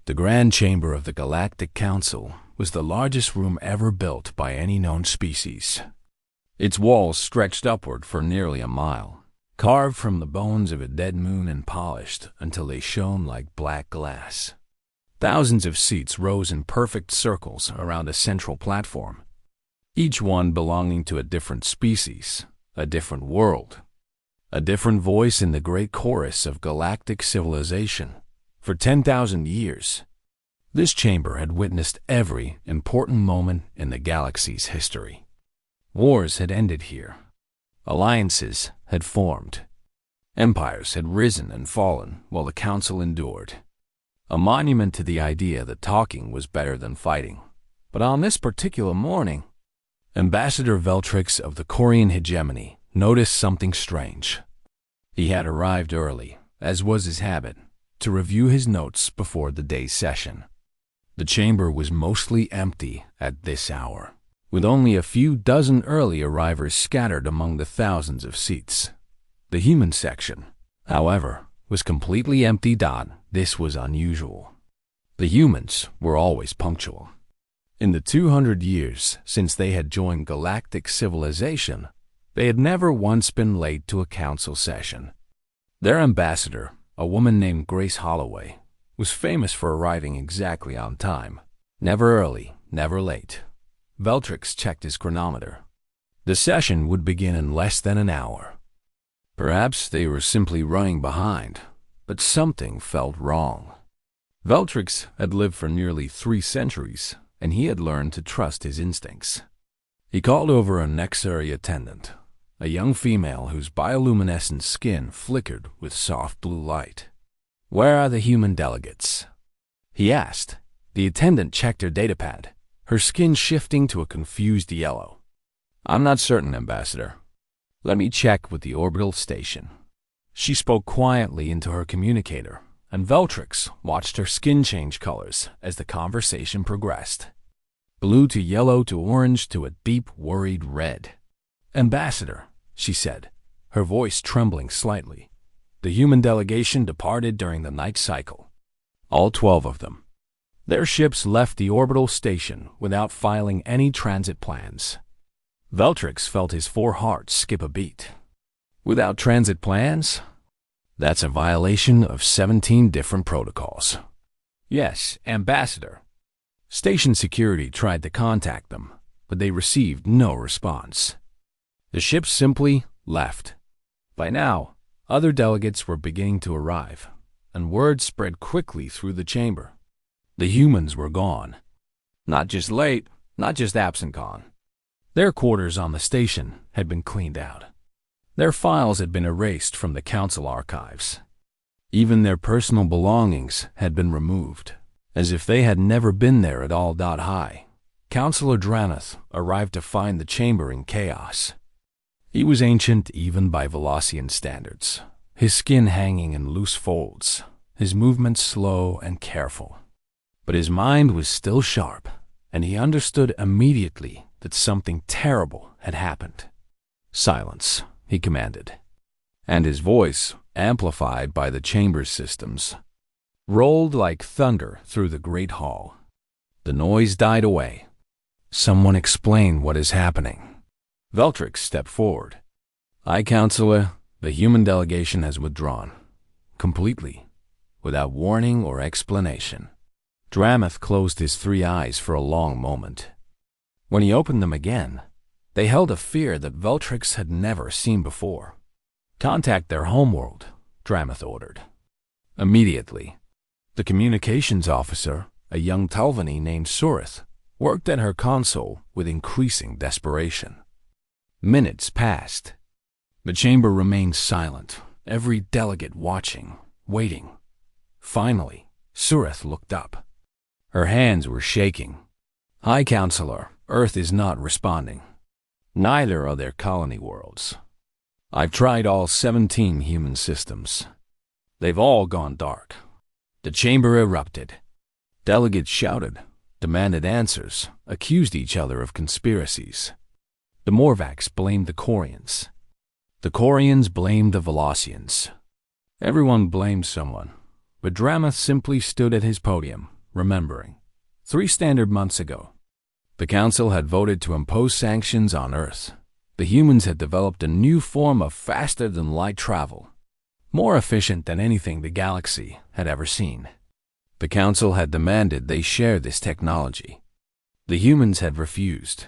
The Grand Chamber of the Galactic Council was the largest room ever built by any known species. Its walls stretched upward for nearly a mile, carved from the bones of a dead moon and polished until they shone like black glass. Thousands of seats rose in perfect circles around a central platform, each one belonging to a different species, a different world, a different voice in the great chorus of galactic civilization. For 10,000 years, this chamber had witnessed every important moment in the galaxy's history. Wars had ended here. Alliances had formed. Empires had risen and fallen while the Council endured. A monument to the idea that talking was better than fighting. But on this particular morning, Ambassador Veltrix of the Corian hegemony noticed something strange. He had arrived early, as was his habit, to review his notes before the day's session. The chamber was mostly empty at this hour, with only a few dozen early arrivals scattered among the thousands of seats. The human section, however, was completely empty. This was unusual. The humans were always punctual. In the 200 years since they had joined galactic civilization, they had never once been late to a council session. Their ambassador, a woman named Grace Holloway, was famous for arriving exactly on time. Never early, never late. Veltrix checked his chronometer. The session would begin in less than an hour. Perhaps they were simply running behind, but something felt wrong. Veltrix had lived for nearly 3 centuries, and he had learned to trust his instincts. He called over a Nexary attendant, a young female whose bioluminescent skin flickered with soft blue light. "Where are the human delegates?" he asked. The attendant checked her datapad, her skin shifting to a confused yellow. "I'm not certain, Ambassador. Let me check with the orbital station." She spoke quietly into her communicator, and Veltrix watched her skin change colors as the conversation progressed. Blue to yellow to orange to a deep, worried red. "Ambassador," she said, her voice trembling slightly. "The human delegation departed during the night cycle. All 12 of them. Their ships left the orbital station without filing any transit plans." Veltrix felt his 4 hearts skip a beat. "Without transit plans? That's a violation of 17 different protocols." "Yes, Ambassador." Station security tried to contact them, but they received no response. The ships simply left. By now, other delegates were beginning to arrive, and word spread quickly through the chamber. The humans were gone. Not just late, not just absent gone. Their quarters on the station had been cleaned out. Their files had been erased from the council archives. Even their personal belongings had been removed, as if they had never been there at all. High Councillor Dranath arrived to find the chamber in chaos. He was ancient even by Velocian standards, his skin hanging in loose folds, his movements slow and careful. But his mind was still sharp, and he understood immediately that something terrible had happened. "Silence," he commanded, and his voice, amplified by the chamber's systems, rolled like thunder through the great hall. The noise died away. "Someone explain what is happening." Veltrix stepped forward. "High Counselor, the human delegation has withdrawn. Completely. Without warning or explanation." Dramath closed his 3 eyes for a long moment. When he opened them again, they held a fear that Veltrix had never seen before. "Contact their homeworld," Dramath ordered. Immediately. The communications officer, a young Talvani named Surith, worked at her console with increasing desperation. Minutes passed. The chamber remained silent, every delegate watching, waiting. Finally, Surith looked up. Her hands were shaking. "High Counselor, Earth is not responding. Neither are their colony worlds. I've tried all 17 human systems. They've all gone dark." The chamber erupted. Delegates shouted, demanded answers, accused each other of conspiracies. The Morvax blamed the Corians. The Corians blamed the Velocians. Everyone blamed someone, but Dramath simply stood at his podium, remembering. 3 standard months ago, the Council had voted to impose sanctions on Earth. The humans had developed a new form of faster-than-light travel, more efficient than anything the galaxy had ever seen. The Council had demanded they share this technology. The humans had refused,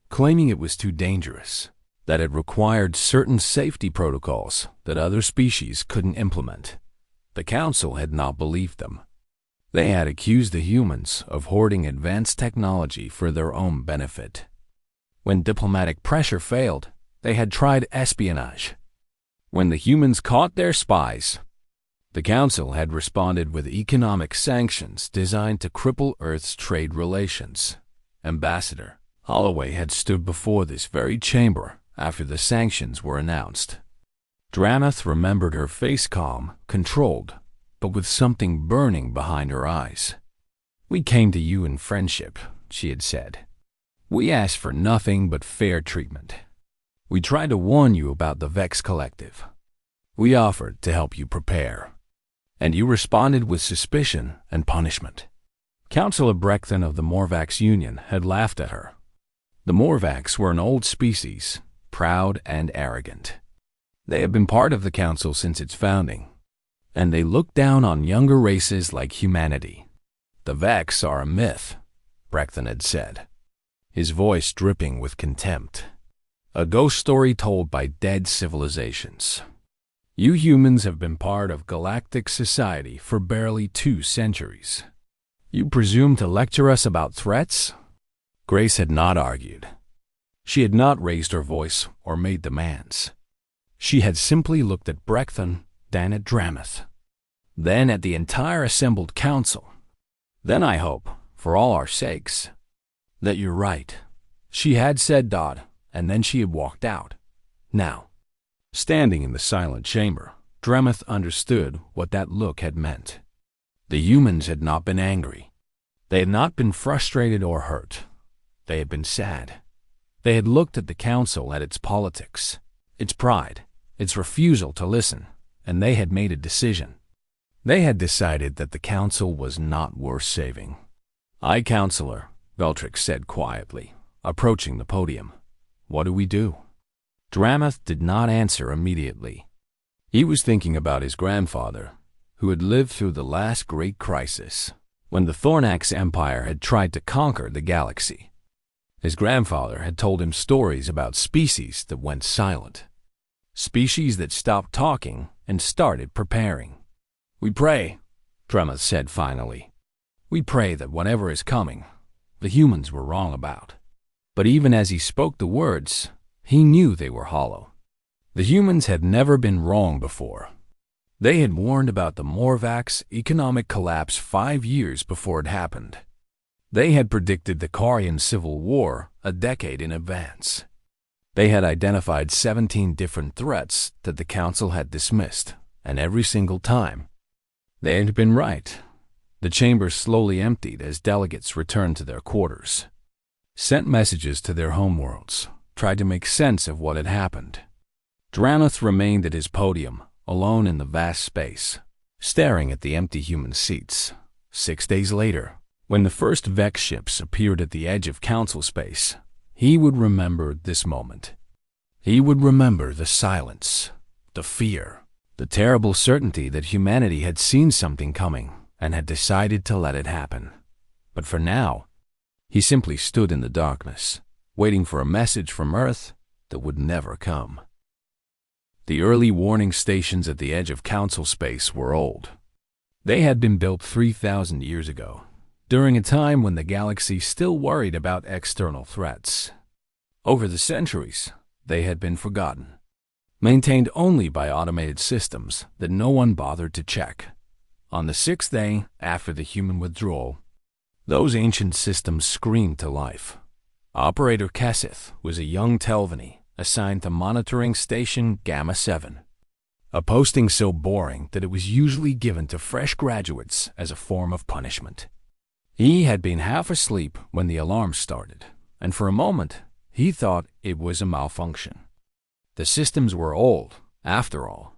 claiming it was too dangerous, that it required certain safety protocols that other species couldn't implement. The Council had not believed them. They had accused the humans of hoarding advanced technology for their own benefit. When diplomatic pressure failed, they had tried espionage. When the humans caught their spies, the Council had responded with economic sanctions designed to cripple Earth's trade relations. Ambassador Holloway had stood before this very chamber after the sanctions were announced. Dramath remembered her face calm, controlled, but with something burning behind her eyes. "We came to you in friendship," she had said. "We asked for nothing but fair treatment. We tried to warn you about the Vex Collective. We offered to help you prepare, and you responded with suspicion and punishment." Councillor Brecton of the Morvax Union had laughed at her. The Morvax were an old species, proud and arrogant. They had been part of the Council since its founding, and they looked down on younger races like humanity. "The Vex are a myth," Brecton had said, his voice dripping with contempt. "A ghost story told by dead civilizations. You humans have been part of galactic society for barely 2 centuries. You presume to lecture us about threats?" Grace had not argued. She had not raised her voice or made demands. She had simply looked at Brecton, then at Dramath, then at the entire assembled council. "Then I hope, for all our sakes, that you're right," she had said, and then she had walked out. Now, standing in the silent chamber, Dramath understood what that look had meant. The humans had not been angry. They had not been frustrated or hurt. They had been sad. They had looked at the Council, at its politics, its pride, its refusal to listen, and they had made a decision. They had decided that the Council was not worth saving. "Aye, Councillor," Veltrix said quietly, approaching the podium. "What do we do?" Dramath did not answer immediately. He was thinking about his grandfather, who had lived through the last great crisis, when the Thornax Empire had tried to conquer the galaxy. His grandfather had told him stories about species that went silent, species that stopped talking and started preparing. "We pray," Dramath said finally. "We pray that whatever is coming, the humans were wrong about." But even as he spoke the words, he knew they were hollow. The humans had never been wrong before. They had warned about the Morvax economic collapse 5 years before it happened. They had predicted the Carian Civil War a decade in advance. They had identified 17 different threats that the Council had dismissed, and every single time, they had been right. The chamber slowly emptied as delegates returned to their quarters, sent messages to their homeworlds, tried to make sense of what had happened. Dramath remained at his podium, alone in the vast space, staring at the empty human seats. 6 days later, when the first Vex ships appeared at the edge of Council space, he would remember this moment. He would remember the silence, the fear, the terrible certainty that humanity had seen something coming and had decided to let it happen. But for now, he simply stood in the darkness, waiting for a message from Earth that would never come. The early warning stations at the edge of Council space were old. They had been built 3,000 years ago, during a time when the galaxy still worried about external threats. Over the centuries, they had been forgotten, maintained only by automated systems that no one bothered to check. On the 6th day after the human withdrawal, those ancient systems screamed to life. Operator Kesseth was a young Telvanni assigned to monitoring station Gamma 7, a posting so boring that it was usually given to fresh graduates as a form of punishment. He had been half asleep when the alarm started, and for a moment he thought it was a malfunction. The systems were old, after all.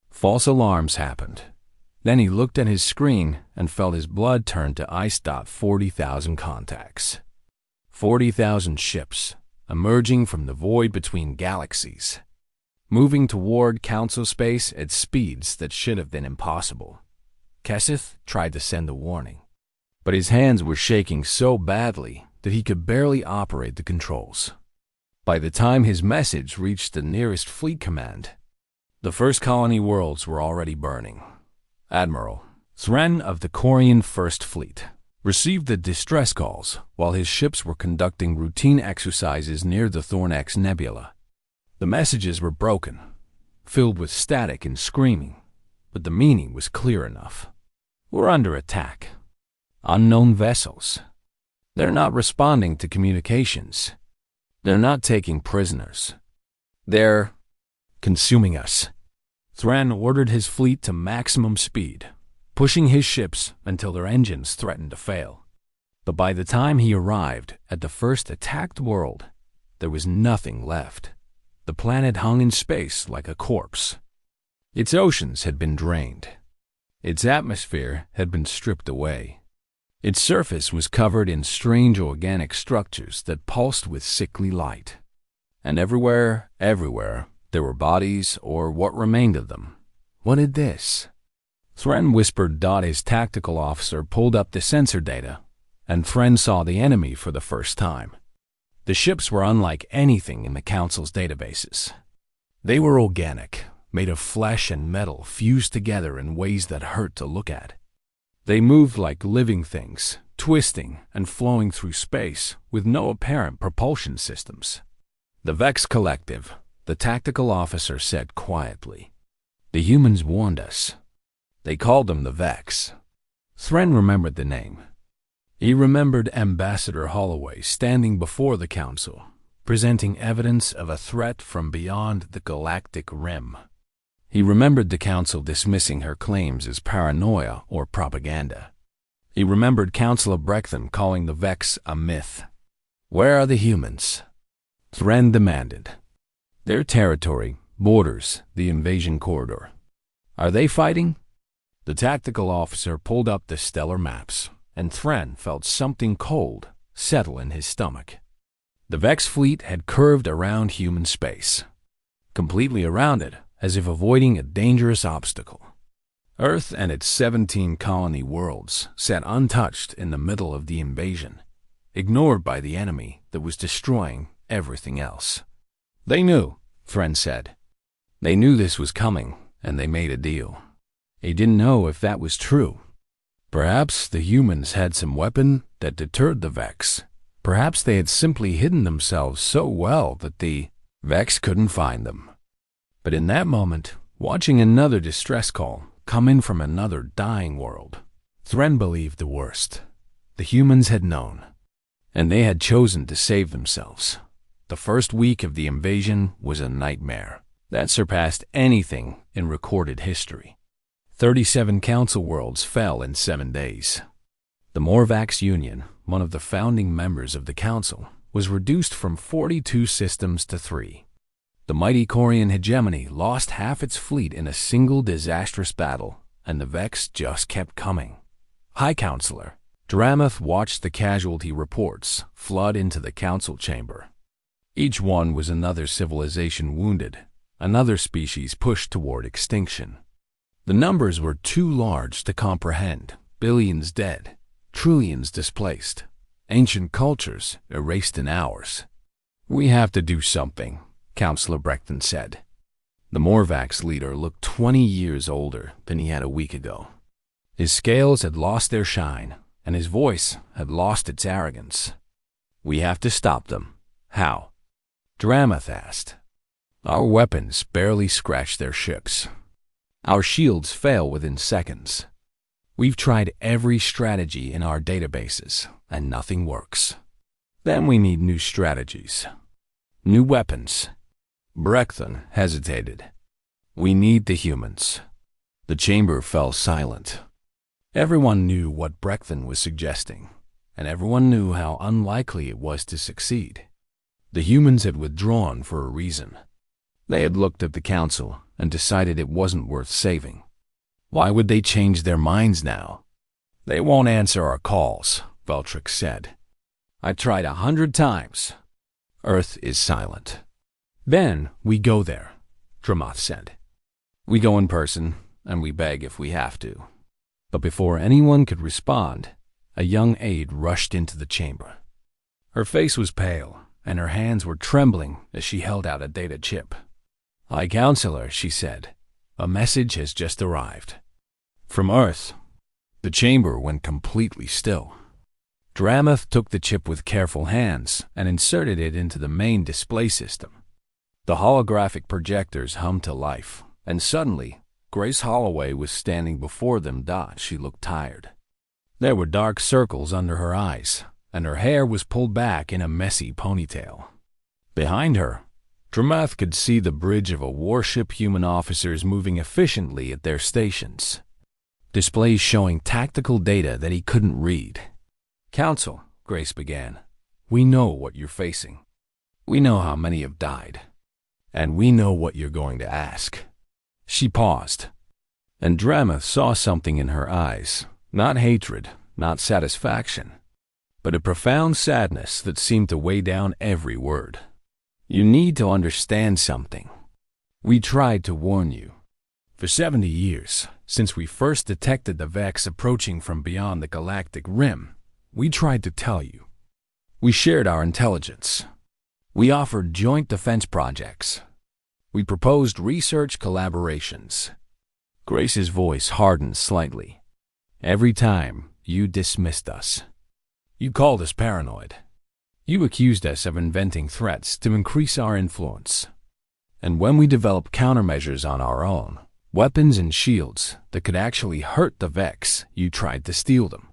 False alarms happened. Then he looked at his screen and felt his blood turn to ice. 40,000 contacts. 40,000 ships emerging from the void between galaxies, moving toward Council space at speeds that should have been impossible. Keseth tried to send a warning, but his hands were shaking so badly that he could barely operate the controls. By the time his message reached the nearest fleet command, the first colony worlds were already burning. Admiral Thren of the Corian First Fleet received the distress calls while his ships were conducting routine exercises near the Thorn-X Nebula. The messages were broken, filled with static and screaming, but the meaning was clear enough. We're under attack. Unknown vessels. They're not responding to communications. They're not taking prisoners. They're consuming us. Thren ordered his fleet to maximum speed, pushing his ships until their engines threatened to fail. But by the time he arrived at the first attacked world, there was nothing left. The planet hung in space like a corpse. Its oceans had been drained. Its atmosphere had been stripped away. Its surface was covered in strange organic structures that pulsed with sickly light. And everywhere, there were bodies, or what remained of them. What is this? Thren whispered. His tactical officer pulled up the sensor data, and Thren saw the enemy for the first time. The ships were unlike anything in the Council's databases. They were organic, made of flesh and metal fused together in ways that hurt to look at. They moved like living things, twisting and flowing through space with no apparent propulsion systems. The Vex Collective, the tactical officer said quietly. The humans warned us. They called them the Vex. Thren remembered the name. He remembered Ambassador Holloway standing before the Council, presenting evidence of a threat from beyond the galactic rim. He remembered the Council dismissing her claims as paranoia or propaganda. He remembered Councilor Brecthen calling the Vex a myth. Where are the humans? Thren demanded. Their territory, borders, the invasion corridor. Are they fighting? The tactical officer pulled up the stellar maps, and Thren felt something cold settle in his stomach. The Vex fleet had curved around human space, completely around it, as if avoiding a dangerous obstacle. Earth and its 17 colony worlds sat untouched in the middle of the invasion, ignored by the enemy that was destroying everything else. They knew, Thren said. They knew this was coming, and they made a deal. He didn't know if that was true. Perhaps the humans had some weapon that deterred the Vex. Perhaps they had simply hidden themselves so well that the Vex couldn't find them. But in that moment, watching another distress call come in from another dying world, Thren believed the worst. The humans had known, and they had chosen to save themselves. The first week of the invasion was a nightmare that surpassed anything in recorded history. 37 council worlds fell in 7 days. The Morvax Union, one of the founding members of the council, was reduced from 42 systems to 3. The mighty Corian hegemony lost half its fleet in a single disastrous battle, and the Vex just kept coming. High Counselor Dramath watched the casualty reports flood into the council chamber. Each one was another civilization wounded, another species pushed toward extinction. The numbers were too large to comprehend. Billions dead, trillions displaced, ancient cultures erased in hours. We have to do something, Councillor Brecthen said. The Morvax leader looked 20 years older than he had a week ago. His scales had lost their shine, and his voice had lost its arrogance. We have to stop them. How? Dramath asked. Our weapons barely scratch their ships. Our shields fail within seconds. We've tried every strategy in our databases, and nothing works. Then we need new strategies. New weapons. Brecthen hesitated. We need the humans. The chamber fell silent. Everyone knew what Brecthen was suggesting, and everyone knew how unlikely it was to succeed. The humans had withdrawn for a reason. They had looked at the council and decided it wasn't worth saving. Why would they change their minds now? They won't answer our calls, Veltrix said. I tried 100 times. Earth is silent. Then we go there, Dramath said. We go in person, and we beg if we have to. But before anyone could respond, a young aide rushed into the chamber. Her face was pale, and her hands were trembling as she held out a data chip. High Counselor, she said, a message has just arrived. From Earth. The chamber went completely still. Dramath took the chip with careful hands and inserted it into the main display system. The holographic projectors hummed to life, and suddenly, Grace Holloway was standing before them. She looked tired. There were dark circles under her eyes, and her hair was pulled back in a messy ponytail. Behind her, Dramath could see the bridge of a warship, human officers moving efficiently at their stations. Displays showing tactical data that he couldn't read. Council, Grace began, we know what you're facing. We know how many have died. And we know what you're going to ask. She paused, and Dramath saw something in her eyes, not hatred, not satisfaction, but a profound sadness that seemed to weigh down every word. You need to understand something. We tried to warn you. For 70 years, since we first detected the Vex approaching from beyond the galactic rim, we tried to tell you. We shared our intelligence. We offered joint defense projects. We proposed research collaborations. Grace's voice hardened slightly. Every time, you dismissed us. You called us paranoid. You accused us of inventing threats to increase our influence. And when we developed countermeasures on our own, weapons and shields that could actually hurt the Vex, you tried to steal them.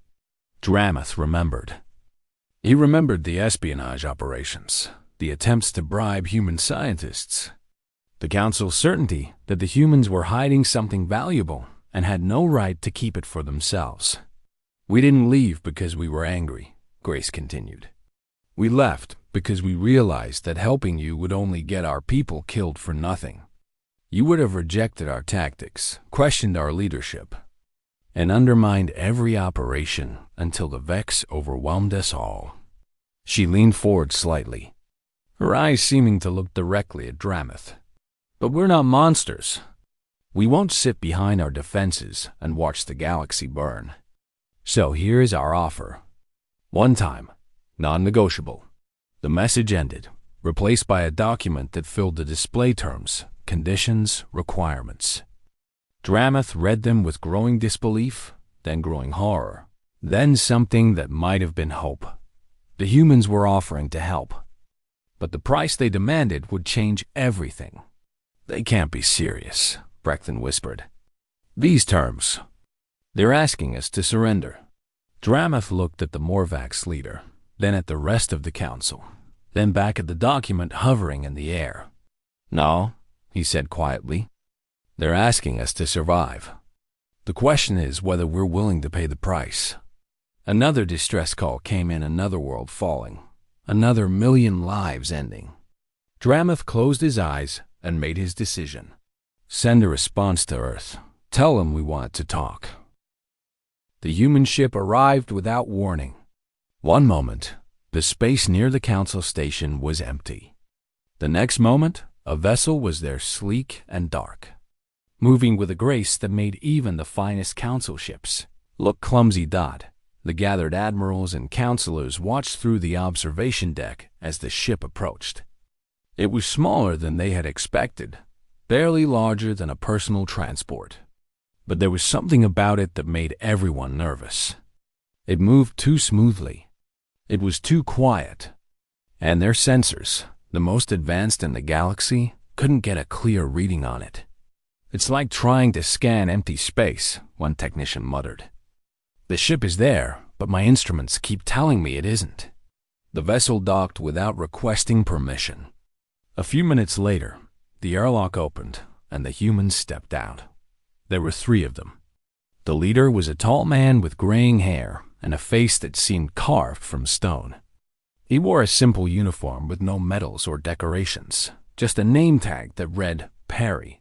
Dramath remembered. He remembered the espionage operations, the attempts to bribe human scientists, the Council's certainty that the humans were hiding something valuable and had no right to keep it for themselves. We didn't leave because we were angry, Grace continued. We left because we realized that helping you would only get our people killed for nothing. You would have rejected our tactics, questioned our leadership, and undermined every operation until the Vex overwhelmed us all. She leaned forward slightly, her eyes seeming to look directly at Dramath. But we're not monsters. We won't sit behind our defenses and watch the galaxy burn. So here is our offer. One time, non-negotiable. The message ended, replaced by a document that filled the display terms, conditions, requirements. Dramath read them with growing disbelief, then growing horror, then something that might have been hope. The humans were offering to help, but the price they demanded would change everything. They can't be serious, Brecton whispered. These terms. They're asking us to surrender. Dramath looked at the Morvax leader, then at the rest of the council, then back at the document hovering in the air. No, he said quietly. They're asking us to survive. The question is whether we're willing to pay the price. Another distress call came in, another world falling, another million lives ending. Dramath closed his eyes and made his decision. Send a response to Earth. Tell them we want to talk. The human ship arrived without warning. One moment, the space near the council station was empty. The next moment, a vessel was there, sleek and dark, moving with a grace that made even the finest council ships look clumsy. The gathered admirals and counselors watched through the observation deck as the ship approached. It was smaller than they had expected, barely larger than a personal transport. But there was something about it that made everyone nervous. It moved too smoothly. It was too quiet. And their sensors, the most advanced in the galaxy, couldn't get a clear reading on it. It's like trying to scan empty space, one technician muttered. The ship is there, but my instruments keep telling me it isn't. The vessel docked without requesting permission. A few minutes later, the airlock opened and the humans stepped out. There were 3 of them. The leader was a tall man with graying hair and a face that seemed carved from stone. He wore a simple uniform with no medals or decorations, just a name tag that read Perry.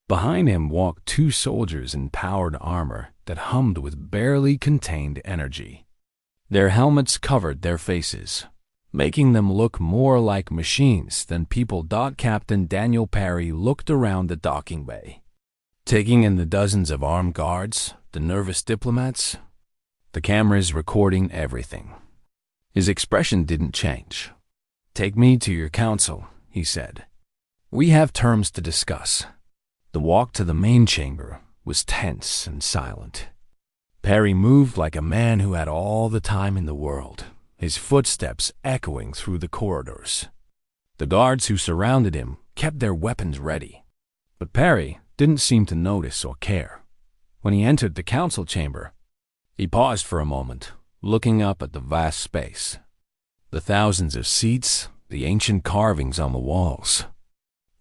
Behind him walked two soldiers in powered armor that hummed with barely contained energy. Their helmets covered their faces, making them look more like machines than people. Captain Daniel Perry looked around the docking bay, taking in the dozens of armed guards, the nervous diplomats, the cameras recording everything. His expression didn't change. "Take me to your council," he said. "We have terms to discuss." The walk to the main chamber was tense and silent. Perry moved like a man who had all the time in the world, his footsteps echoing through the corridors. The guards who surrounded him kept their weapons ready, but Perry didn't seem to notice or care. When he entered the council chamber, he paused for a moment, looking up at the vast space. The thousands of seats, the ancient carvings on the walls.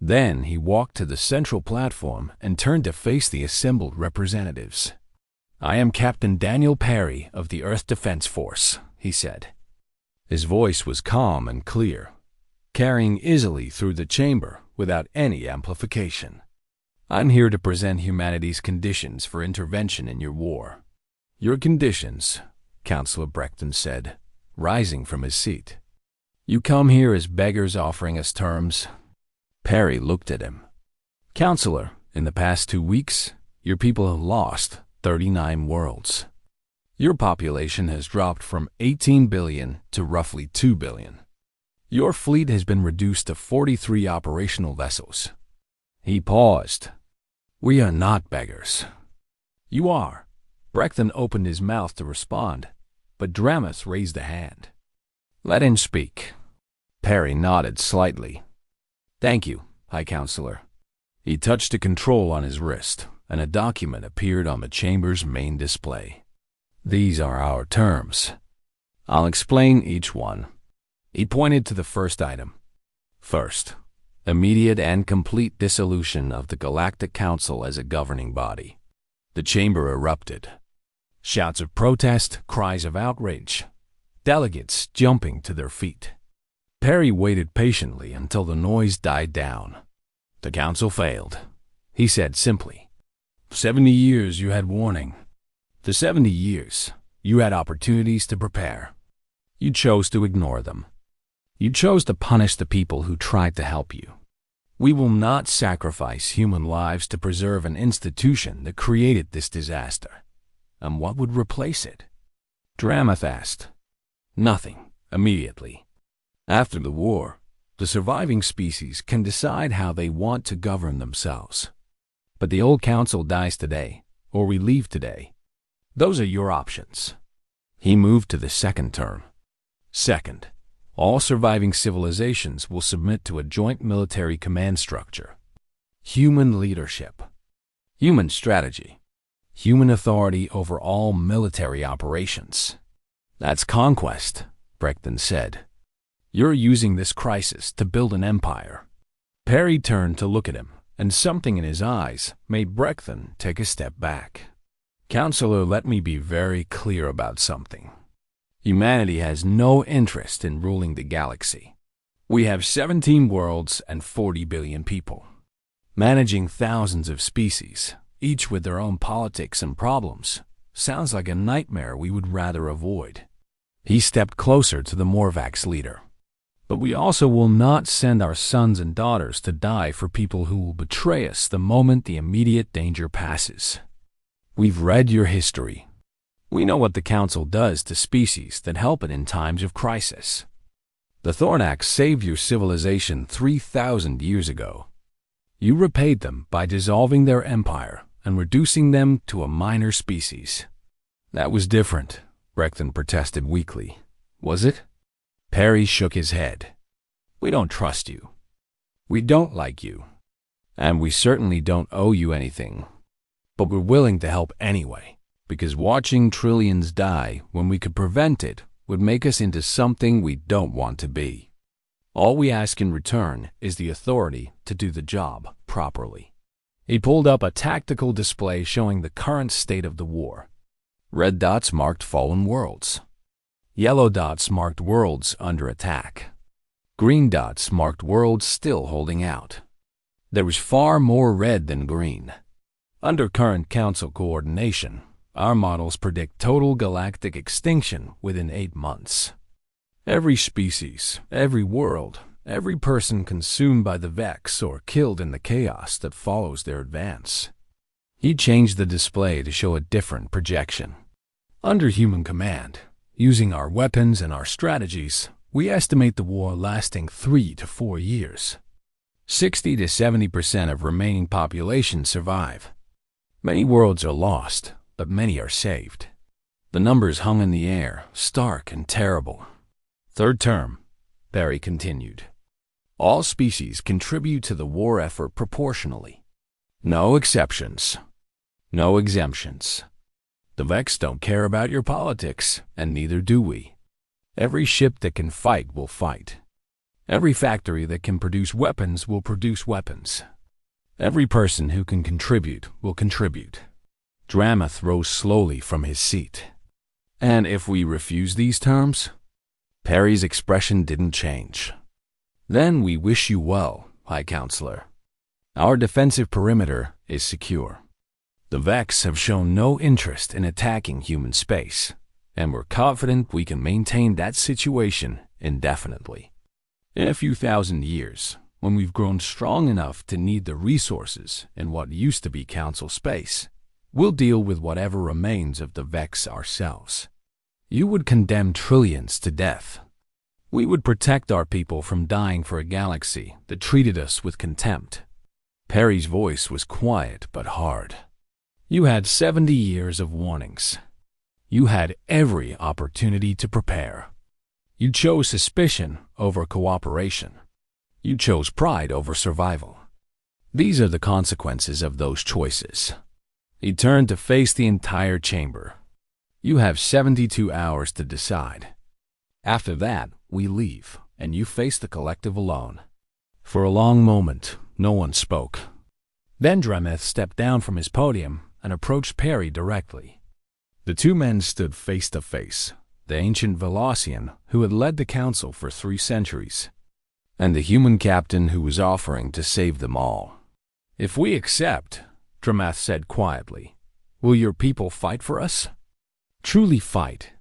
Then he walked to the central platform and turned to face the assembled representatives. "I am Captain Daniel Perry of the Earth Defense Force," he said. His voice was calm and clear, carrying easily through the chamber without any amplification. "I'm here to present humanity's conditions for intervention in your war." "Your conditions," Councillor Brecton said, rising from his seat. "You come here as beggars offering us terms?" Perry looked at him. "Councillor, in the past 2 weeks, your people have lost 39 worlds. Your population has dropped from 18 billion to roughly 2 billion. Your fleet has been reduced to 43 operational vessels." He paused. "We are not beggars." "You are." Brecton opened his mouth to respond, but Dramath raised a hand. "Let him speak." Perry nodded slightly. "Thank you, High Counselor." He touched a control on his wrist, and a document appeared on the chamber's main display. "These are our terms. I'll explain each one." He pointed to the first item. "First, immediate and complete dissolution of the Galactic Council as a governing body." The chamber erupted. Shouts of protest, cries of outrage, delegates jumping to their feet. Perry waited patiently until the noise died down. "The council failed," he said simply. "For 70 years you had warning. For 70 years you had opportunities to prepare. You chose to ignore them. You chose to punish the people who tried to help you. We will not sacrifice human lives to preserve an institution that created this disaster. And what would replace it?" Dramath asked. "Nothing, immediately. After the war, the surviving species can decide how they want to govern themselves. But the old council dies today, or we leave today. Those are your options." He moved to the second term. "Second, all surviving civilizations will submit to a joint military command structure. Human leadership. Human strategy. Human authority over all military operations." "That's conquest," Brecton said. "You're using this crisis to build an empire." Perry turned to look at him, and something in his eyes made Brecton take a step back. "Counselor, let me be very clear about something. Humanity has no interest in ruling the galaxy. We have 17 worlds and 40 billion people. Managing thousands of species, each with their own politics and problems, sounds like a nightmare we would rather avoid." He stepped closer to the Morvax leader. "But we also will not send our sons and daughters to die for people who will betray us the moment the immediate danger passes. We've read your history. We know what the Council does to species that help it in times of crisis. The Thornax saved your civilization 3,000 years ago. You repaid them by dissolving their empire and reducing them to a minor species." "That was different," Brecton protested weakly. "Was it?" Perry shook his head. "We don't trust you. We don't like you. And we certainly don't owe you anything. But we're willing to help anyway, because watching trillions die when we could prevent it would make us into something we don't want to be. All we ask in return is the authority to do the job properly." He pulled up a tactical display showing the current state of the war. Red dots marked fallen worlds. Yellow dots marked worlds under attack. Green dots marked worlds still holding out. There was far more red than green. Under current Council coordination, our models predict total galactic extinction within 8 months. Every species, every world, every person consumed by the Vex or killed in the chaos that follows their advance. He changed the display to show a different projection. Under human command, using our weapons and our strategies, we estimate the war lasting 3 to 4 years. 60 to 70% of remaining population survive. Many worlds are lost, but many are saved. The numbers hung in the air, stark and terrible. Third term, Barry continued. All species contribute to the war effort proportionally. No exceptions. No exemptions. The Vex don't care about your politics, and neither do we. Every ship that can fight will fight. Every factory that can produce weapons will produce weapons. Every person who can contribute will contribute. Dramath rose slowly from his seat. And if we refuse these terms? Perry's expression didn't change. Then we wish you well, High Counselor. Our defensive perimeter is secure. The Vex have shown no interest in attacking human space, and we're confident we can maintain that situation indefinitely. In a few thousand years, when we've grown strong enough to need the resources in what used to be Council space, we'll deal with whatever remains of the Vex ourselves. You would condemn trillions to death. We would protect our people from dying for a galaxy that treated us with contempt. Perry's voice was quiet but hard. You had 70 years of warnings. You had every opportunity to prepare. You chose suspicion over cooperation. You chose pride over survival. These are the consequences of those choices. He turned to face the entire chamber. You have 72 hours to decide. After that, we leave, and you face the collective alone. For a long moment, no one spoke. Then Dramath stepped down from his podium and approached Perry directly. The two men stood face to face, the ancient Velocian who had led the Council for 3 centuries, and the human captain who was offering to save them all. If we accept, Dramath said quietly, will your people fight for us? Truly fight,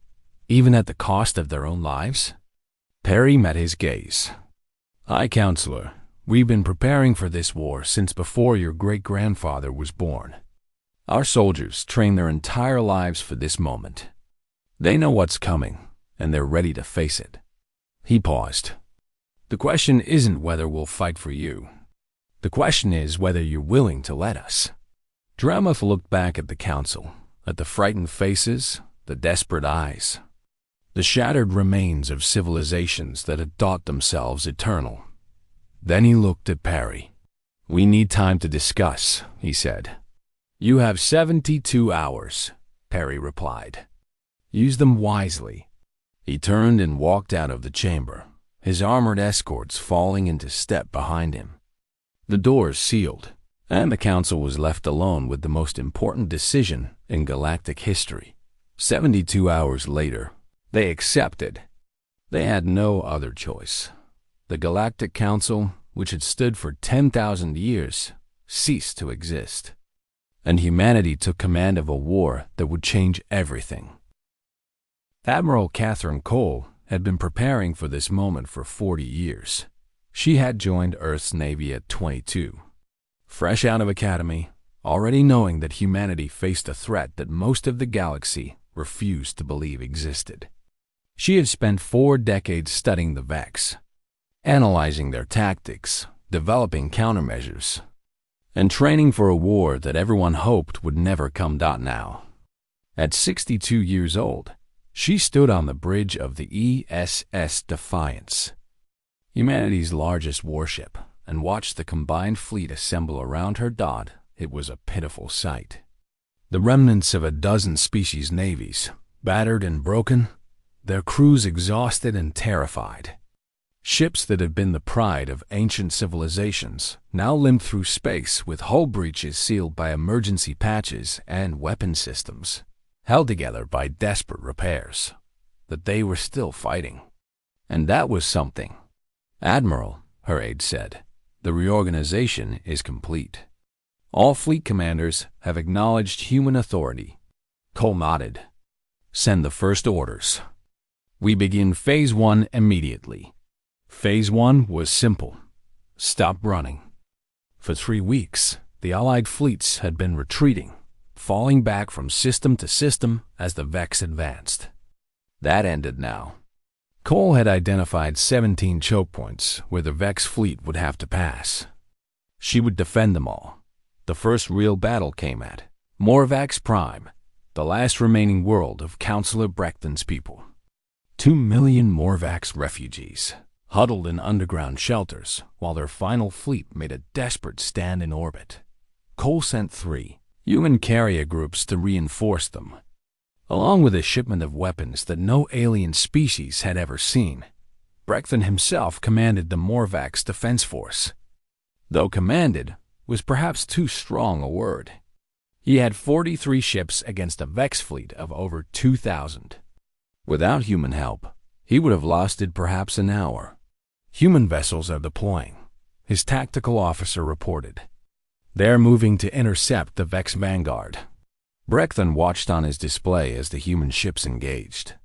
even at the cost of their own lives? Perry met his gaze. High Counselor, we've been preparing for this war since before your great-grandfather was born. Our soldiers train their entire lives for this moment. They know what's coming, and they're ready to face it. He paused. The question isn't whether we'll fight for you. The question is whether you're willing to let us. Dramath looked back at the Council, at the frightened faces, the desperate eyes, the shattered remains of civilizations that had thought themselves eternal. Then he looked at Perry. We need time to discuss, he said. You have 72 hours, Perry replied. Use them wisely. He turned and walked out of the chamber, his armored escorts falling into step behind him. The doors sealed, and the Council was left alone with the most important decision in galactic history. 72 hours later, they accepted. They had no other choice. The Galactic Council, which had stood for 10,000 years, ceased to exist, and humanity took command of a war that would change everything. Admiral Catherine Cole had been preparing for this moment for 40 years. She had joined Earth's Navy at 22. Fresh out of academy, already knowing that humanity faced a threat that most of the galaxy refused to believe existed. She had spent 4 decades studying the Vex, analyzing their tactics, developing countermeasures, and training for a war that everyone hoped would never come. Now, at 62 years old, she stood on the bridge of the ESS Defiance, humanity's largest warship, and watched the combined fleet assemble around her. It was a pitiful sight. The remnants of a dozen species navies, battered and broken, their crews exhausted and terrified. Ships that had been the pride of ancient civilizations now limped through space with hull breaches sealed by emergency patches and weapon systems, held together by desperate repairs. That they were still fighting. And that was something. Admiral, her aide said, The reorganization is complete. All fleet commanders have acknowledged human authority. Cole nodded. Send the first orders. We begin Phase 1 immediately. Phase 1 was simple. Stop running. For 3 weeks, the Allied fleets had been retreating, falling back from system to system as the Vex advanced. That ended now. Cole had identified 17 choke points where the Vex fleet would have to pass. She would defend them all. The first real battle came at Morvax Prime, the last remaining world of Counselor Brechton's people. 2 million Morvax refugees huddled in underground shelters while their final fleet made a desperate stand in orbit. Cole sent 3 human carrier groups to reinforce them, along with a shipment of weapons that no alien species had ever seen. Brechton himself commanded the Morvax Defense Force. Though commanded was perhaps too strong a word. He had 43 ships against a Vex fleet of over 2,000. Without human help, he would have lasted perhaps an hour. Human vessels are deploying, his tactical officer reported. They're moving to intercept the Vex vanguard. Brechton watched on his display as the human ships engaged.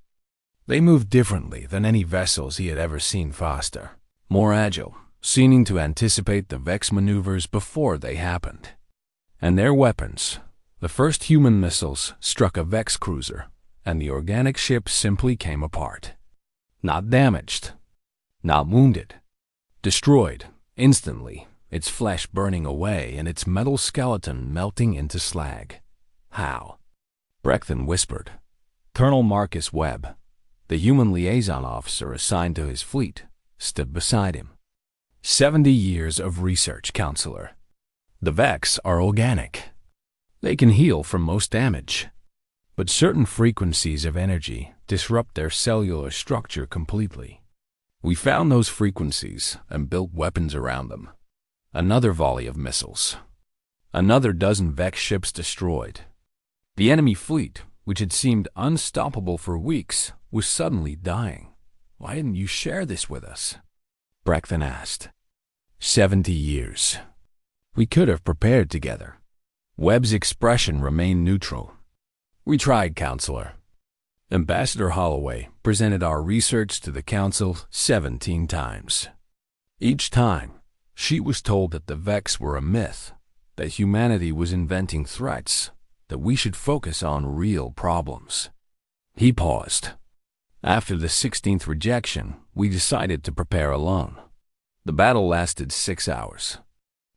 They moved differently than any vessels he had ever seen, faster, more agile, seeming to anticipate the Vex maneuvers before they happened. And their weapons, the first human missiles, struck a Vex cruiser, and the organic ship simply came apart. Not damaged, not wounded, destroyed instantly, its flesh burning away and its metal skeleton melting into slag. How? Brechton whispered. Colonel Marcus Webb, the human liaison officer assigned to his fleet, stood beside him. 70 years of research, Counselor. The Vex are organic. They can heal from most damage, but certain frequencies of energy disrupt their cellular structure completely. We found those frequencies and built weapons around them. Another volley of missiles. Another dozen Vex ships destroyed. The enemy fleet, which had seemed unstoppable for weeks, was suddenly dying. Why didn't you share this with us? Brechton asked. 70 years. We could have prepared together. Webb's expression remained neutral. We tried, Counselor. Ambassador Holloway presented our research to the Council 17 times. Each time, she was told that the Vex were a myth, that humanity was inventing threats, that we should focus on real problems. He paused. After the 16th rejection, we decided to prepare alone. The battle lasted 6 hours.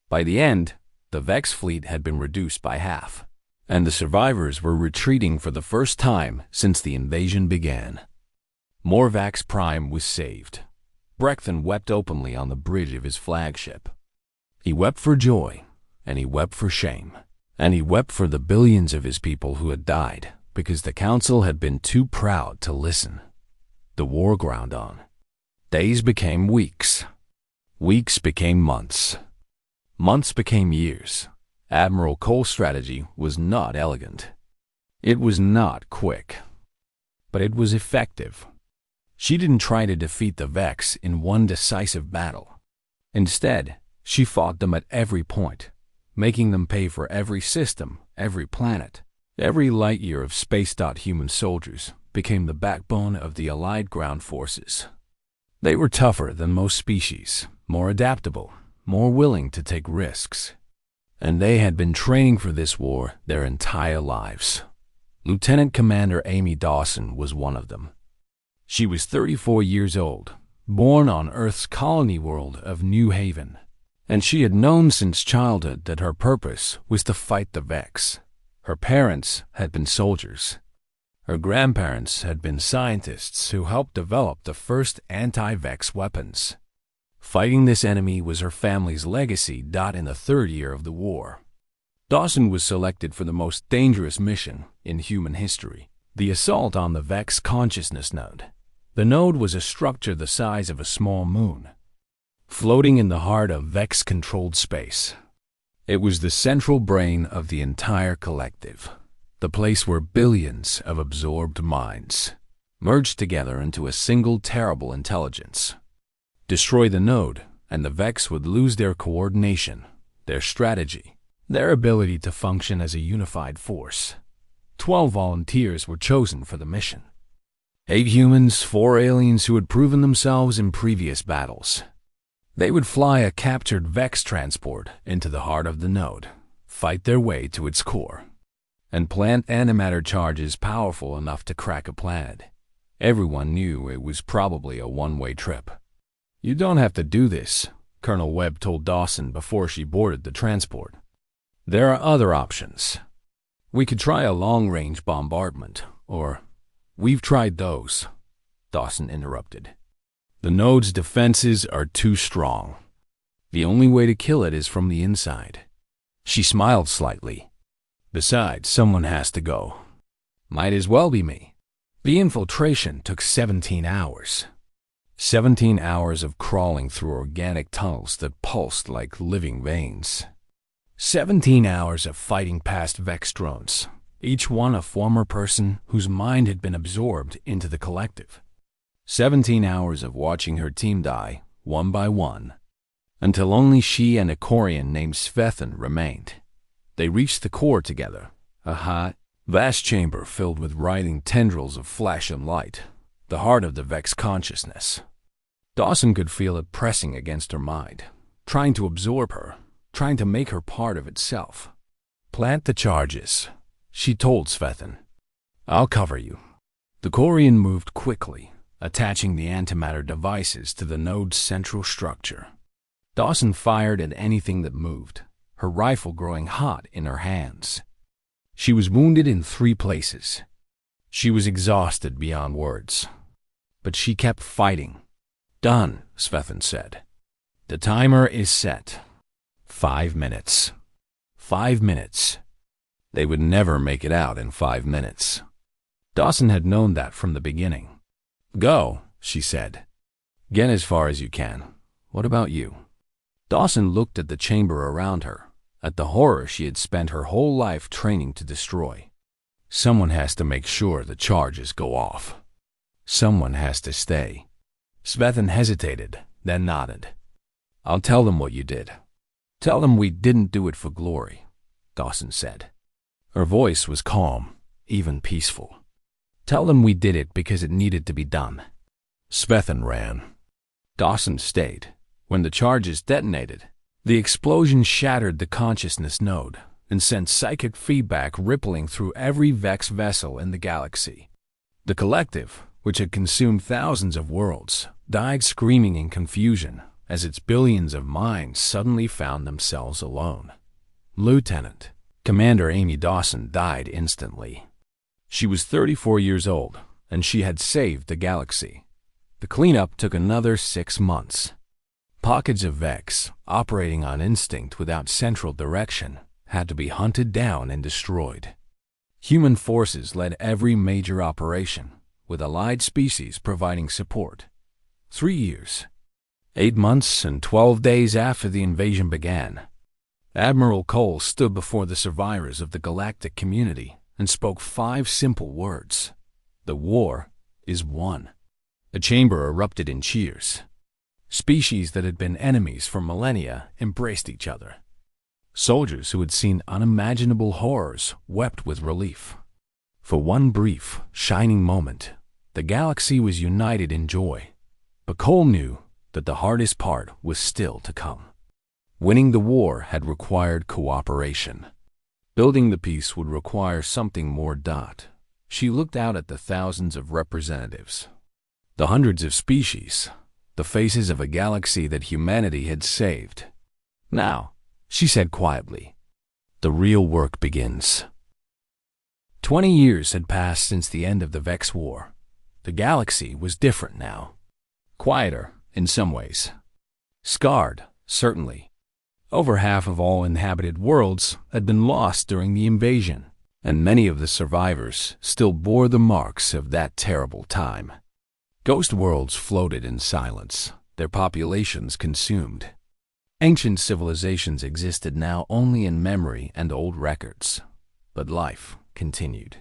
By the end, the Vex fleet had been reduced by half, and the survivors were retreating for the first time since the invasion began. Morvax Prime was saved. Brechton wept openly on the bridge of his flagship. He wept for joy, and he wept for shame, and he wept for the billions of his people who had died because the Council had been too proud to listen. The war ground on. Days became weeks. Weeks became months. Months became years. Admiral Cole's strategy was not elegant. It was not quick. But it was effective. She didn't try to defeat the Vex in one decisive battle. Instead, she fought them at every point, making them pay for every system, every planet. Every light year of space-human soldiers became the backbone of the Allied ground forces. They were tougher than most species, more adaptable, more willing to take risks. And they had been training for this war their entire lives. Lieutenant Commander Amy Dawson was one of them. She was 34 years old, born on Earth's colony world of New Haven, and she had known since childhood that her purpose was to fight the Vex. Her parents had been soldiers. Her grandparents had been scientists who helped develop the first anti-Vex weapons. Fighting this enemy was her family's legacy in the 3rd year of the war. Dawson was selected for the most dangerous mission in human history, the assault on the Vex consciousness node. The node was a structure the size of a small moon, floating in the heart of Vex-controlled space. It was the central brain of the entire collective, the place where billions of absorbed minds merged together into a single terrible intelligence. Destroy the node, and the Vex would lose their coordination, their strategy, their ability to function as a unified force. 12 volunteers were chosen for the mission. 8 humans, 4 aliens who had proven themselves in previous battles. They would fly a captured Vex transport into the heart of the node, fight their way to its core, and plant antimatter charges powerful enough to crack a planet. Everyone knew it was probably a one-way trip. "You don't have to do this," Colonel Webb told Dawson before she boarded the transport. "There are other options. We could try a long-range bombardment, or..." "We've tried those," Dawson interrupted. "The node's defenses are too strong. The only way to kill it is from the inside." She smiled slightly. "Besides, someone has to go. Might as well be me." The infiltration took 17 hours. 17 hours of crawling through organic tunnels that pulsed like living veins. 17 hours of fighting past Vex drones, each one a former person whose mind had been absorbed into the collective. 17 hours of watching her team die, one by one, until only she and a Corian named Svethan remained. They reached the core together, a hot, vast chamber filled with writhing tendrils of flesh and light, the heart of the Vex consciousness. Dawson could feel it pressing against her mind, trying to absorb her, trying to make her part of itself. "Plant the charges," she told Svethan. "I'll cover you." The Corian moved quickly, attaching the antimatter devices to the node's central structure. Dawson fired at anything that moved, her rifle growing hot in her hands. She was wounded in 3 places. She was exhausted beyond words. But she kept fighting. "Done," Svethan said. "The timer is set. 5 minutes. 5 minutes." They would never make it out in 5 minutes. Dawson had known that from the beginning. "Go," she said. "Get as far as you can. What about you?" Dawson looked at the chamber around her, at the horror she had spent her whole life training to destroy. Someone has to make sure the charges go off. Someone has to stay. Svethan hesitated, then nodded. "I'll tell them what you did. Tell them we didn't do it for glory," Dawson said. Her voice was calm, even peaceful. "Tell them we did it because it needed to be done." Svethan ran. Dawson stayed. When the charges detonated, the explosion shattered the consciousness node and sent psychic feedback rippling through every Vex vessel in the galaxy. The collective, which had consumed thousands of worlds, died screaming in confusion as its billions of minds suddenly found themselves alone. Lieutenant Commander Amy Dawson died instantly. She was 34 years old, and she had saved the galaxy. The cleanup took another 6 months. Pockets of Vex, operating on instinct without central direction, had to be hunted down and destroyed. Human forces led every major operation, with allied species providing support. 3 years, 8 months and 12 days after the invasion began, Admiral Cole stood before the survivors of the galactic community and spoke 5 simple words. "The war is won." A chamber erupted in cheers. Species that had been enemies for millennia embraced each other. Soldiers who had seen unimaginable horrors wept with relief. For one brief, shining moment, the galaxy was united in joy. But Cole knew that the hardest part was still to come. Winning the war had required cooperation. Building the peace would require something more. She looked out at the thousands of representatives, the hundreds of species, the faces of a galaxy that humanity had saved. "Now," she said quietly, "the real work begins." 20 years had passed since the end of the Vex War. The galaxy was different now. Quieter, in some ways. Scarred, certainly. Over half of all inhabited worlds had been lost during the invasion, and many of the survivors still bore the marks of that terrible time. Ghost worlds floated in silence, their populations consumed. Ancient civilizations existed now only in memory and old records. But life continued.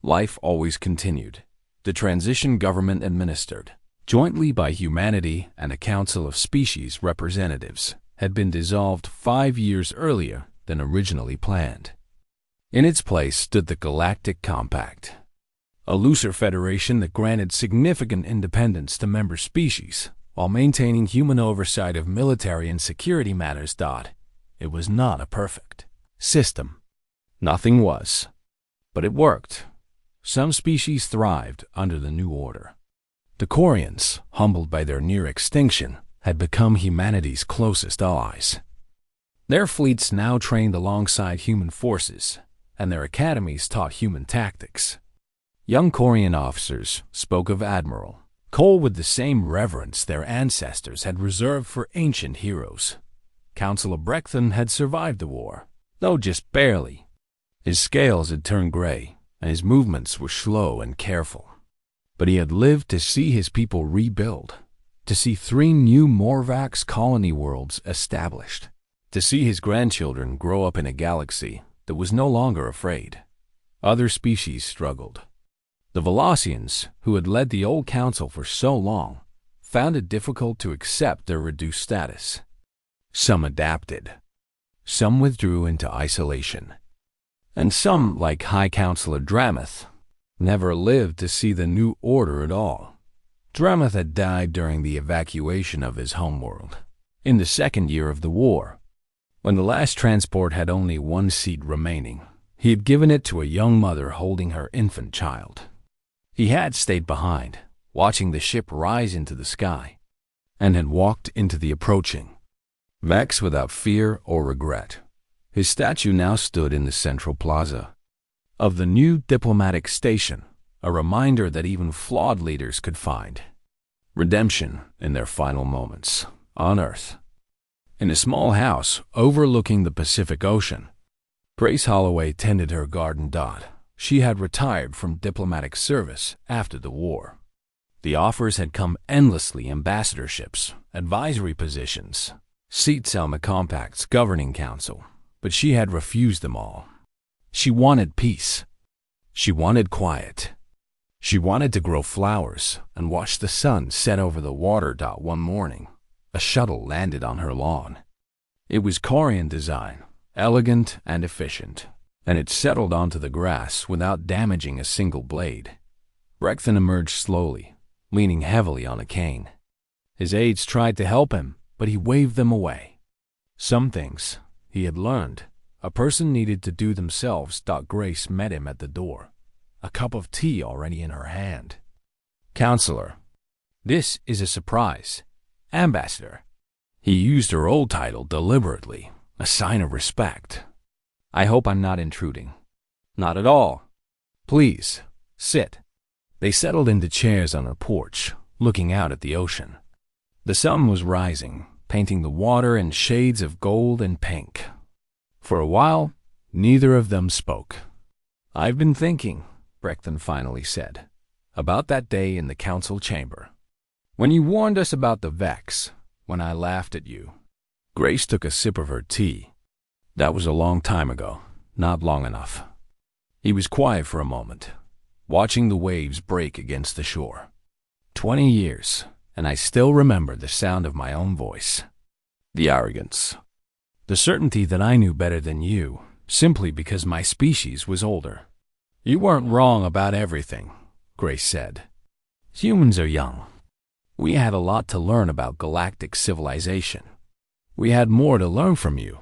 Life always continued. The transition government administered. jointly by humanity and a council of species representatives, had been dissolved 5 years earlier than originally planned. In its place stood the Galactic Compact, a looser federation that granted significant independence to member species while maintaining human oversight of military and security matters. It was not a perfect system. Nothing was. But it worked. Some species thrived under the new order. The Corians, humbled by their near extinction, had become humanity's closest allies. Their fleets now trained alongside human forces, and their academies taught human tactics. Young Corian officers spoke of Admiral Cole with the same reverence their ancestors had reserved for ancient heroes. Councillor Brecton had survived the war, though just barely. His scales had turned gray, and his movements were slow and careful. But he had lived to see his people rebuild, to see 3 new Morvax colony worlds established, to see his grandchildren grow up in a galaxy that was no longer afraid. Other species struggled. The Velocians, who had led the old council for so long, found it difficult to accept their reduced status. Some adapted. Some withdrew into isolation. And some, like High Councillor Dramath, never lived to see the new order at all. Dramath had died during the evacuation of his homeworld, in the 2nd year of the war. When the last transport had only 1 seat remaining, he had given it to a young mother holding her infant child. He had stayed behind, watching the ship rise into the sky, and had walked into the approaching Vex without fear or regret. His statue now stood in the central plaza of the new diplomatic station, a reminder that even flawed leaders could find redemption in their final moments on Earth. In a small house overlooking the Pacific Ocean, Grace Holloway tended her garden. She had retired from diplomatic service after the war. The offers had come endlessly: ambassadorships, advisory positions, seats on the Compact's governing council, but she had refused them all. She wanted peace. She wanted quiet. She wanted to grow flowers and watch the sun set over the water. One morning, a shuttle landed on her lawn. It was Corian design, elegant and efficient, and it settled onto the grass without damaging a single blade. Brecton emerged slowly, leaning heavily on a cane. His aides tried to help him, but he waved them away. Some things, he had learned, a person needed to do themselves. Grace met him at the door, a cup of tea already in her hand. "Counselor, this is a surprise. Ambassador." He used her old title deliberately, a sign of respect. "I hope I'm not intruding." "Not at all. Please, sit." They settled into chairs on a porch, looking out at the ocean. The sun was rising, painting the water in shades of gold and pink. For a while, neither of them spoke. "I've been thinking," Brecton finally said, "about that day in the council chamber, when you warned us about the Vex, when I laughed at you." Grace took a sip of her tea. "That was a long time ago, not long enough." He was quiet for a moment, watching the waves break against the shore. 20 years, and I still remember the sound of my own voice. The arrogance. The certainty that I knew better than you, simply because my species was older. "You weren't wrong about everything," Grace said. "Humans are young. We had a lot to learn about galactic civilization. We had more to learn from you."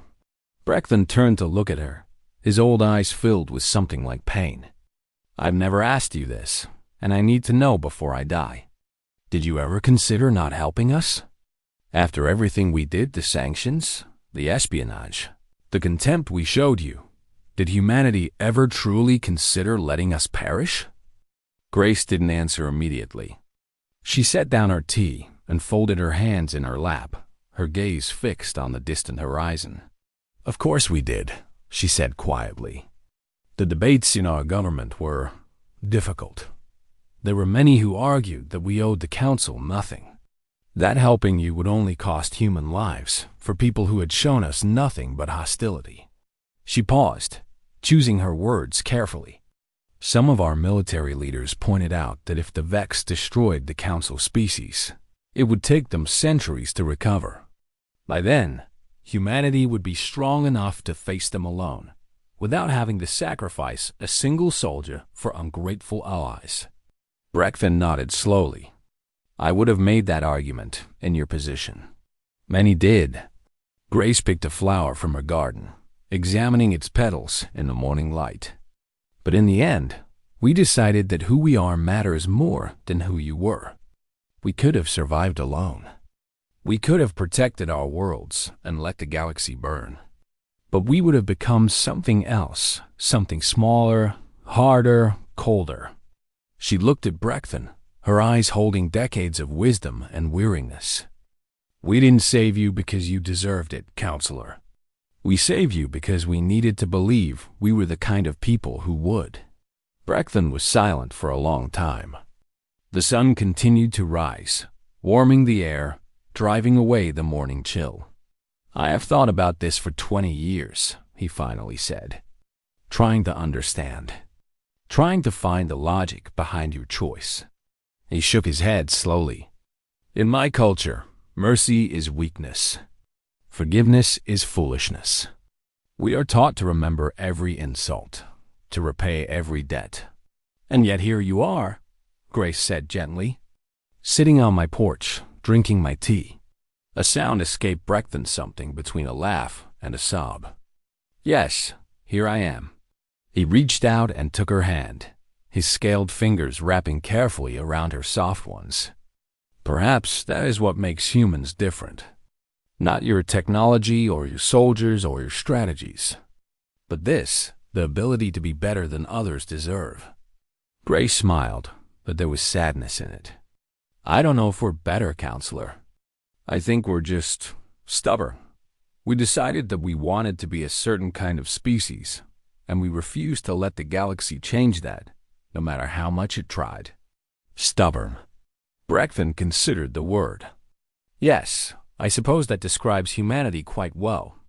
Brecton turned to look at her, his old eyes filled with something like pain. "I've never asked you this, and I need to know before I die. Did you ever consider not helping us? After everything we did, the sanctions, the espionage, the contempt we showed you, did humanity ever truly consider letting us perish?" Grace didn't answer immediately. She set down her tea and folded her hands in her lap, her gaze fixed on the distant horizon. "Of course we did," she said quietly. "The debates in our government were difficult. There were many who argued that we owed the council nothing, that helping you would only cost human lives for people who had shown us nothing but hostility." She paused, choosing her words carefully. Some of our military leaders pointed out that if the Vex destroyed the Council species, it would take them centuries to recover. By then, humanity would be strong enough to face them alone, without having to sacrifice a single soldier for ungrateful allies. Brecthen nodded slowly. I would have made that argument in your position. Many did. Grace picked a flower from her garden, examining its petals in the morning light. But in the end, we decided that who we are matters more than who you were. We could have survived alone. We could have protected our worlds and let the galaxy burn. But we would have become something else, something smaller, harder, colder. She looked at Brecthen, her eyes holding decades of wisdom and weariness. We didn't save you because you deserved it, Counselor. We saved you because we needed to believe we were the kind of people who would. Brecthen was silent for a long time. The sun continued to rise, warming the air, driving away the morning chill. I have thought about this for 20 years, he finally said. Trying to understand. Trying to find the logic behind your choice. He shook his head slowly. In my culture, mercy is weakness. Forgiveness is foolishness. We are taught to remember every insult, to repay every debt. And yet here you are, Grace said gently, sitting on my porch, drinking my tea. A sound escaped Brecthen, something between a laugh and a sob. Yes, here I am. He reached out and took her hand, his scaled fingers wrapping carefully around her soft ones. Perhaps that is what makes humans different. Not your technology or your soldiers or your strategies, but this, the ability to be better than others deserve. Grace smiled, but there was sadness in it. I don't know if we're better, Counselor. I think we're just stubborn. We decided that we wanted to be a certain kind of species, and we refused to let the galaxy change that, no matter how much it tried. Stubborn. Brecthen considered the word. Yes, I suppose that describes humanity quite well.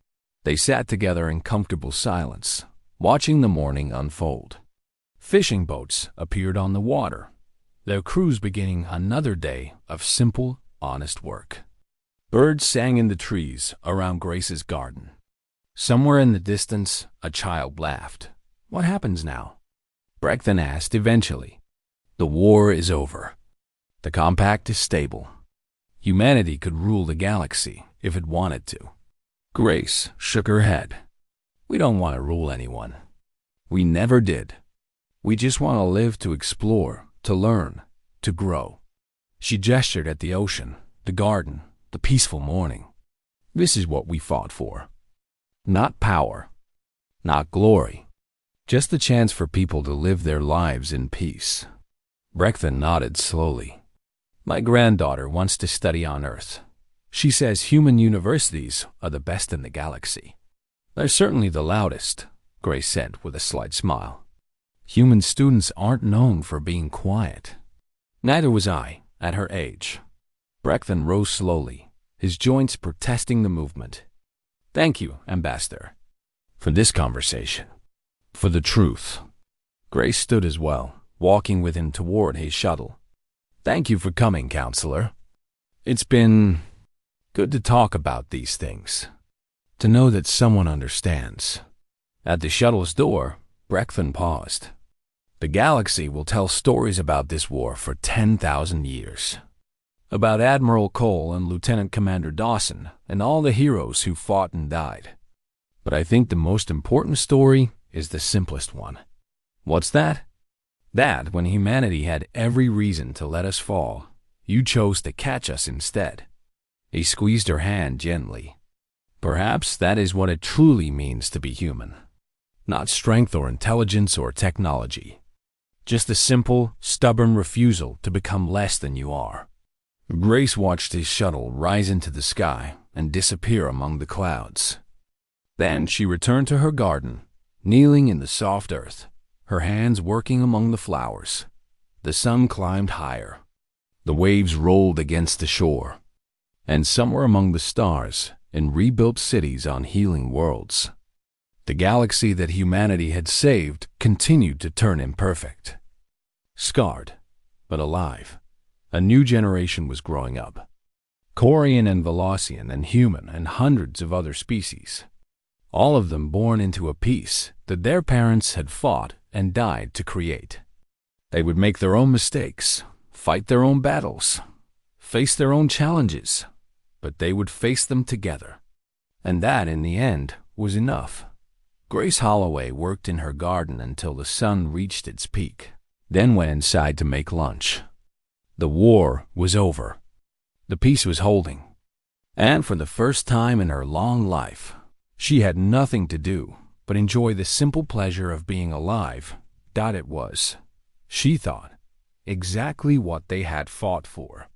They sat together in comfortable silence, watching the morning unfold. Fishing boats appeared on the water, their crews beginning another day of simple, honest work. Birds sang in the trees around Grace's garden. Somewhere in the distance, a child laughed. What happens now? Brecthen asked eventually. The war is over. The compact is stable. Humanity could rule the galaxy if it wanted to. Grace shook her head. We don't want to rule anyone. We never did. We just want to live to explore, to learn, to grow. She gestured at the ocean, the garden, the peaceful morning. This is what we fought for. Not power, not glory, just the chance for people to live their lives in peace. Brecthen nodded slowly. My granddaughter wants to study on Earth. She says human universities are the best in the galaxy. They're certainly the loudest, Grace said with a slight smile. Human students aren't known for being quiet. Neither was I, at her age. Brecthen rose slowly, his joints protesting the movement. Thank you, Ambassador, for this conversation, for the truth. Grace stood as well, walking with him toward his shuttle. Thank you for coming, Counselor. It's been good to talk about these things, to know that someone understands. At the shuttle's door, Brecthen paused. The galaxy will tell stories about this war for 10,000 years. About Admiral Cole and Lieutenant Commander Dawson and all the heroes who fought and died. But I think the most important story is the simplest one. What's that? That when humanity had every reason to let us fall, you chose to catch us instead. He squeezed her hand gently. Perhaps that is what it truly means to be human. Not strength or intelligence or technology. Just a simple, stubborn refusal to become less than you are. Grace watched his shuttle rise into the sky and disappear among the clouds. Then she returned to her garden, kneeling in the soft earth, her hands working among the flowers. The sun climbed higher. The waves rolled against the shore. And somewhere among the stars, in rebuilt cities on healing worlds, The galaxy that humanity had saved continued to turn imperfect. Scarred, but alive, a new generation was growing up. Corian and Velocian and human and hundreds of other species. All of them born into a peace that their parents had fought and died to create. They would make their own mistakes, fight their own battles, face their own challenges, but they would face them together. And that, in the end, was enough. Grace Holloway worked in her garden until the sun reached its peak, then went inside to make lunch. The war was over. The peace was holding. And for the first time in her long life, she had nothing to do but enjoy the simple pleasure of being alive. It was, she thought, exactly what they had fought for.